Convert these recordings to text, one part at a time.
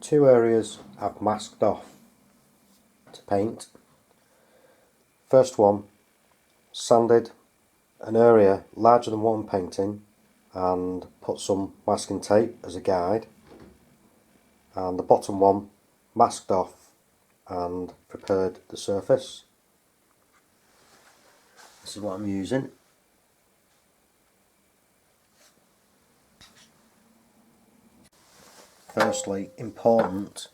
two areas I've masked off to paint. First one, sanded an area larger than what I'm painting and put some masking tape as a guide, and the bottom one masked off and prepared the surface. This is what I'm using. Firstly, important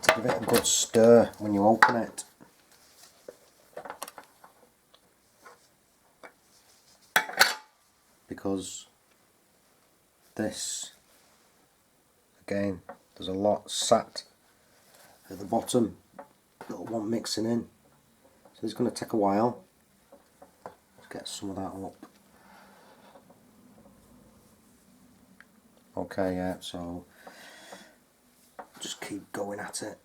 to give it a good stir when you open it. Because this, again, there's a lot sat at the bottom that I want mixing in. So it's going to take a while. Let's get some of that up. Okay, yeah, so just keep going at it.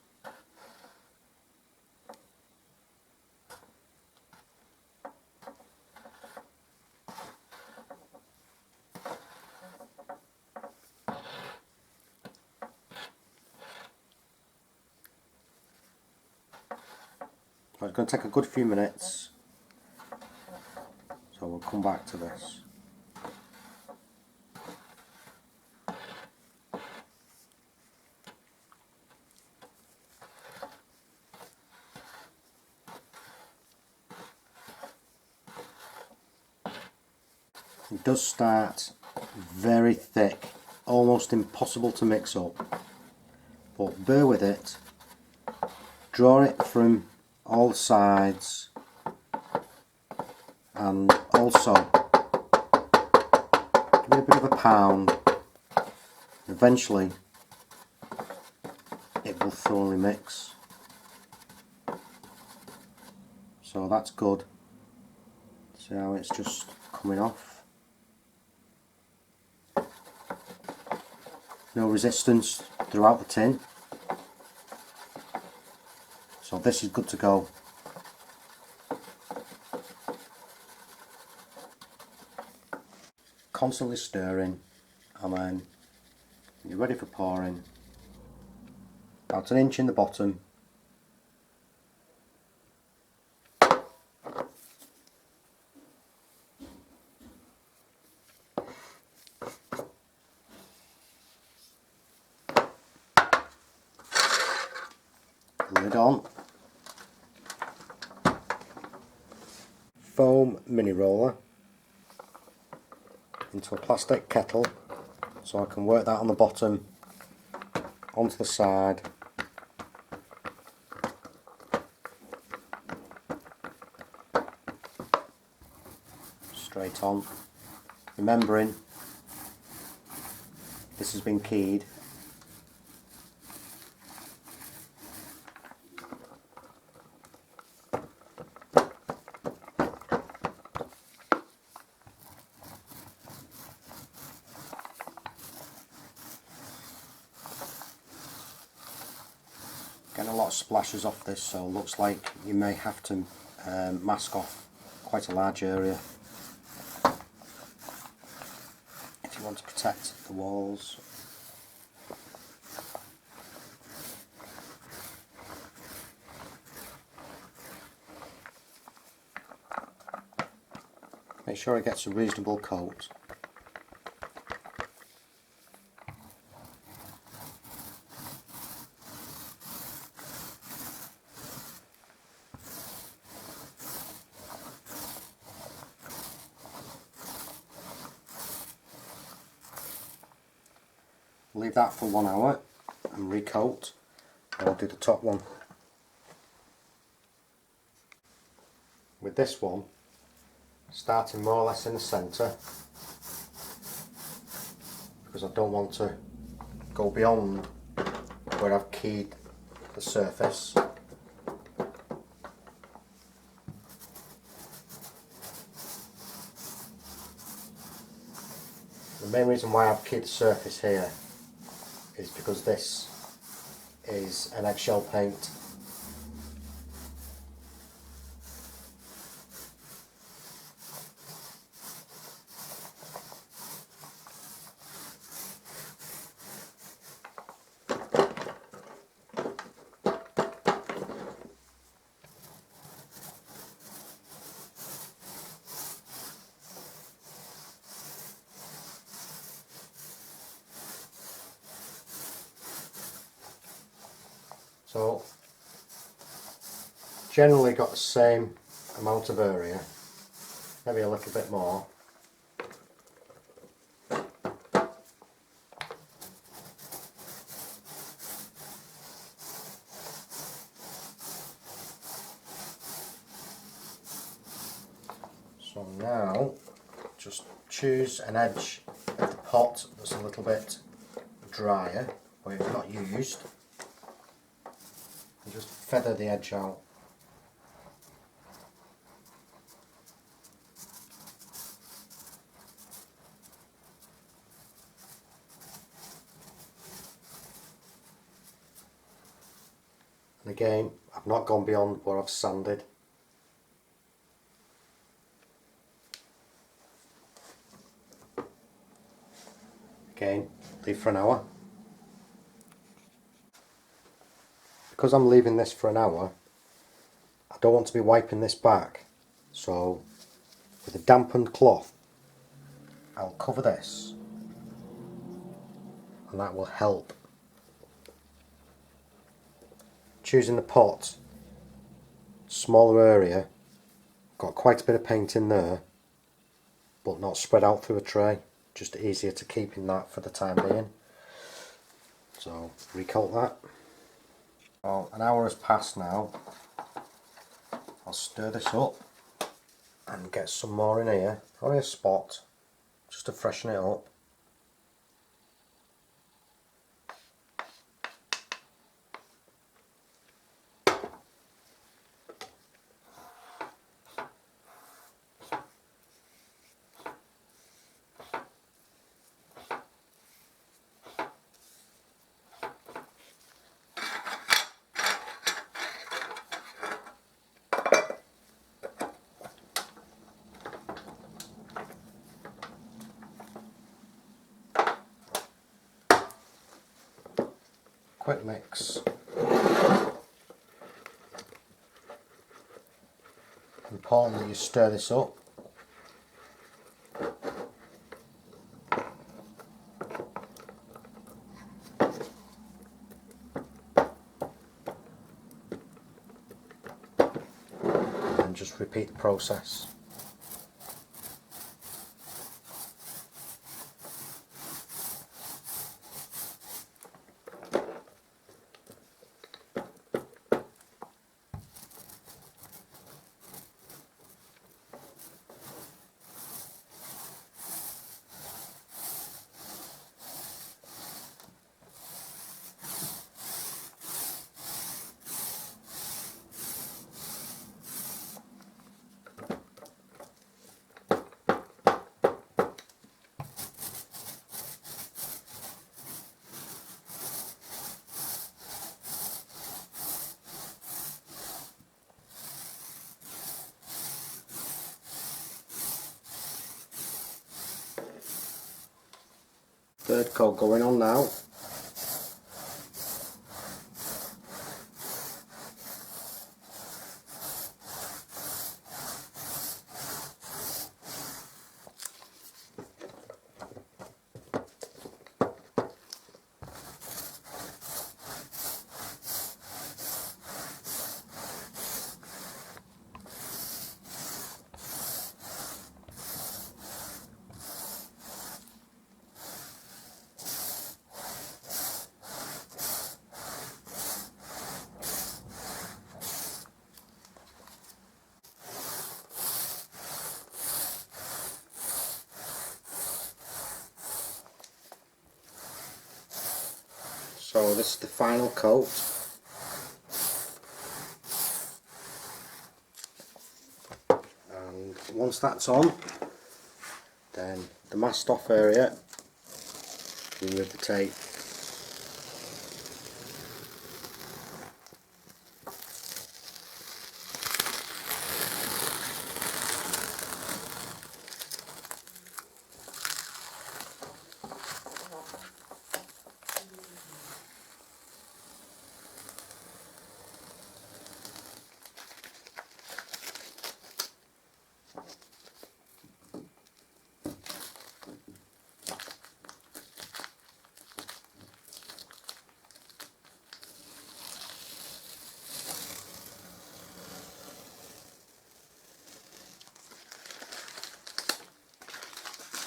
It's going to take a good few minutes, so we'll come back to this. It does start very thick, almost impossible to mix up, but bear with it. Draw it from all sides, and also give it a bit of a pound. Eventually it will thoroughly mix, so that's good. See how it's just coming off? No resistance throughout the tin, so this is good to go. Constantly stirring, and then when you're ready for pouring, about an inch in the bottom, lid on, foam mini roller into a plastic kettle, so I can work that on the bottom, onto the side, straight on, remembering this has been keyed. Getting a lot of splashes off this, so it looks like you may have to mask off quite a large area if you want to protect the walls. Make sure it gets a reasonable coat. Leave that for 1 hour and recoat. I'll do the top one. With this one, starting more or less in the centre, because I don't want to go beyond where I've keyed the surface. The main reason why I've keyed the surface here is because this is an eggshell paint. So generally got the same amount of area, maybe a little bit more. So now just choose an edge of the pot that's a little bit drier, where it's not used, and just feather the edge out. And again, I've not gone beyond what I've sanded. Again, leave for an hour. Because I'm leaving this for an hour, I don't want to be wiping this back, so with a dampened cloth I'll cover this, and that will help. Choosing the pot, smaller area, got quite a bit of paint in there, but not spread out through a tray, just easier to keep in that for the time being. So recoat that. Well, an hour has passed now. I'll stir this up and get some more in here, only a spot, just to freshen it up. Quick mix. Important that you stir this up. And just repeat the process. Third coat going on now. So this is the final coat. And once that's on, then the masked off area, remove the tape.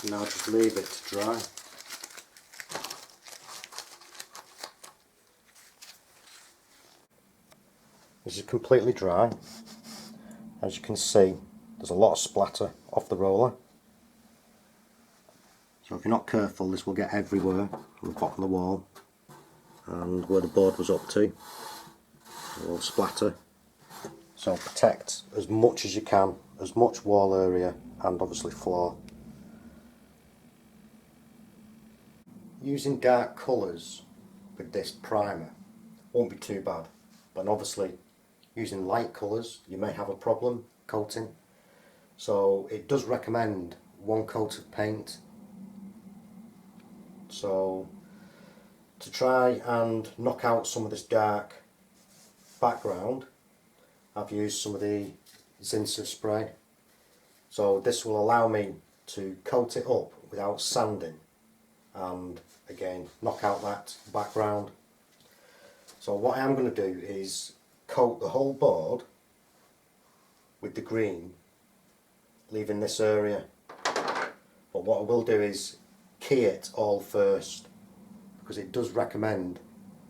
Now just leave it to dry. This is completely dry. As you can see, there's a lot of splatter off the roller. So if you're not careful, this will get everywhere on the bottom of the wall and where the board was up to. It will splatter. So protect as much as you can, as much wall area and obviously floor. Using dark colours with this primer won't be too bad, but obviously using light colours you may have a problem coating. So it does recommend one coat of paint. So to try and knock out some of this dark background, I've used some of the Zinsser spray. So this will allow me to coat it up without sanding and again knock out that background. So what I am going to do is coat the whole board with the green, leaving this area. But what I will do is key it all first, because it does recommend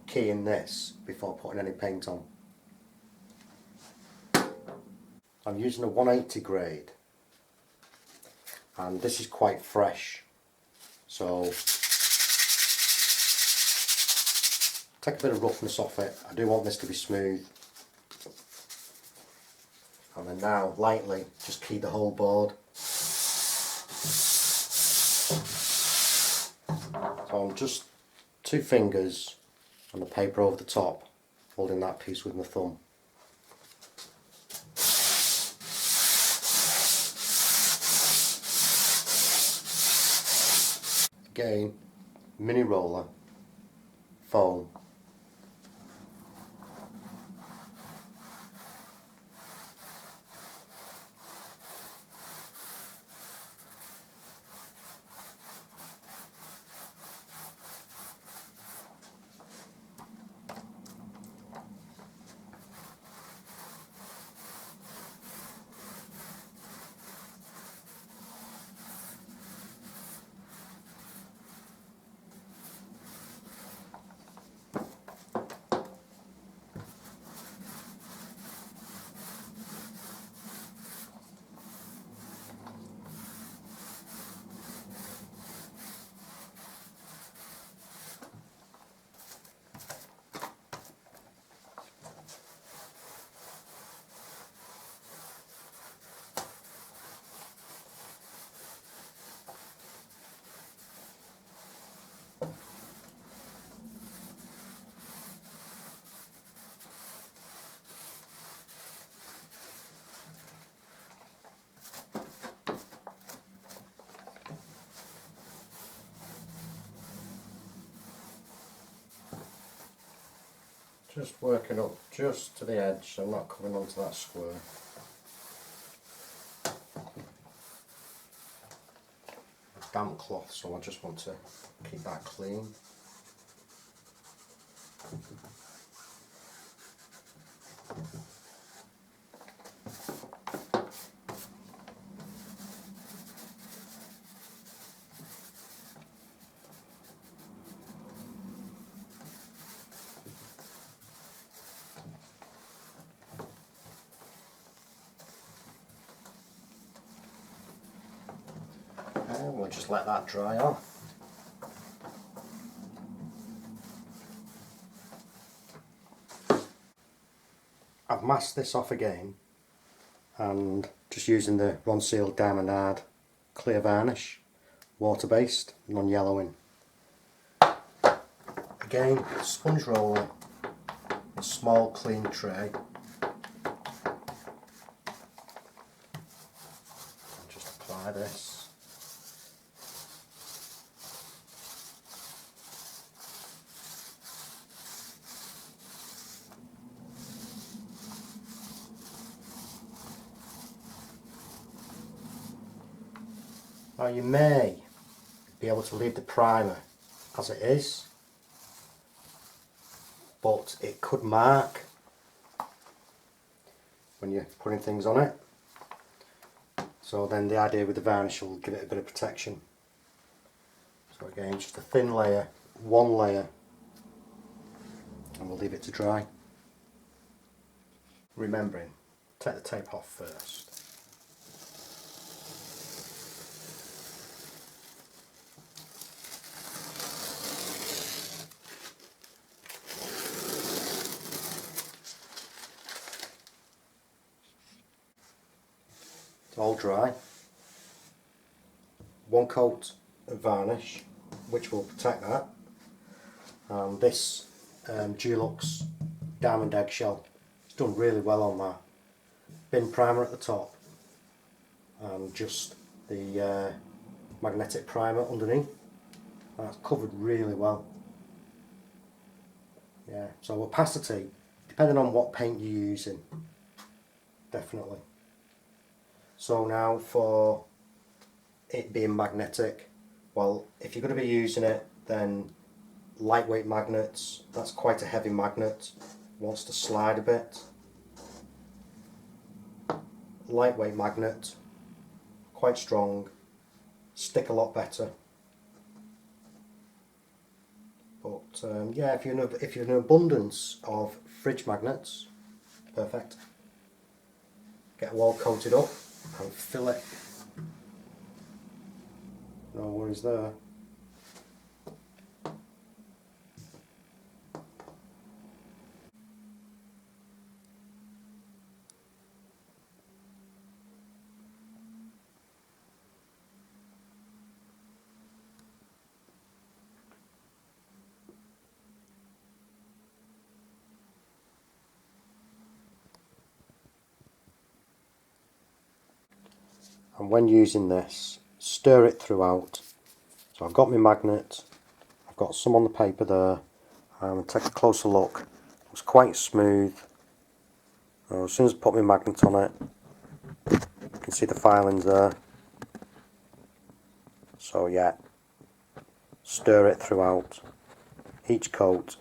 keying this before putting any paint on. I'm using a 180 grade and this is quite fresh, so take a bit of roughness off it. I do want this to be smooth. And then now lightly just key the whole board. So I'm just 2 fingers on the paper over the top, holding that piece with my thumb. Again, mini roller, foam. Just working up just to the edge, so I'm not coming onto that square. A damp cloth, so I just want to keep that clean. And we'll just let that dry off. I've masked this off again and just using the Ronseal Diamond Hard clear varnish, water based, non-yellowing. Again, sponge roller, a small clean tray. Just apply this. Now you may be able to leave the primer as it is, but it could mark when you're putting things on it. So then the idea with the varnish will give it a bit of protection. So again, just a thin layer, one layer, and we'll leave it to dry. Remembering, take the tape off first. It's all dry. One coat of varnish, which will protect that, and this Dulux diamond eggshell. It's done really well on that. Bin primer at the top and just the magnetic primer underneath. That's covered really well. Yeah, so opacity, depending on what paint you're using, definitely. So now for it being magnetic, well, if you're going to be using it, then lightweight magnets. That's quite a heavy magnet, wants to slide a bit. Lightweight magnet, quite strong, stick a lot better. But yeah, if you're in an abundance of fridge magnets, perfect. Get them all coated up and fill it. No worries there. And when using this, stir it throughout. So I've got my magnet, I've got some on the paper there, and take a closer look. It's quite smooth. As soon as I put my magnet on it, you can see the filings there. So yeah, stir it throughout each coat,